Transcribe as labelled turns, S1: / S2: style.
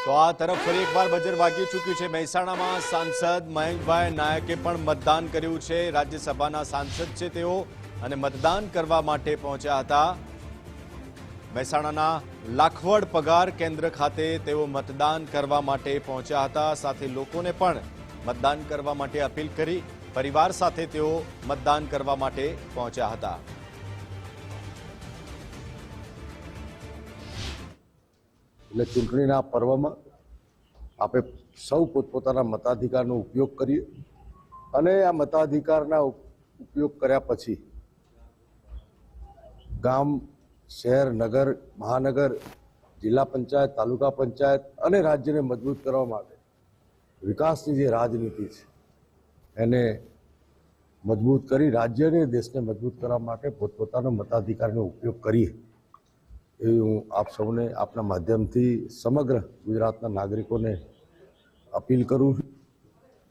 S1: તો આ તરફ ફરી એકવાર બજર વાગી ચૂક્યું છે। મહેસાણામાં સાંસદ મયંકભાઈ નાયકે પણ મતદાન કર્યું છે। રાજ્યસભાના સાંસદ છે તેઓ અને મતદાન કરવા માટે પહોંચ્યા હતા। મહેસાણાના લાખવડ પગાર કેન્દ્ર ખાતે તેઓ મતદાન કરવા માટે પહોંચ્યા હતા। સાથે લોકોને પણ મતદાન કરવા માટે અપીલ કરી। પરિવાર સાથે તેઓ મતદાન કરવા માટે પહોંચ્યા હતા।
S2: એટલે ચૂંટણીના પર્વમાં આપણે સૌ પોતપોતાના મતાધિકારનો ઉપયોગ કરીએ અને આ મતાધિકારના ઉપયોગ કર્યા પછી ગામ, શહેર, નગર, મહાનગર, જિલ્લા પંચાયત, તાલુકા પંચાયત અને રાજ્યને મજબૂત કરવા માટે વિકાસની જે રાજનીતિ છે એને મજબૂત કરી રાજ્ય અને દેશને મજબૂત કરવા માટે પોતપોતાનો મતાધિકારનો ઉપયોગ કરીએ એવી હું આપ સૌને આપના માધ્યમથી સમગ્ર ગુજરાતના નાગરિકોને અપીલ કરું છું।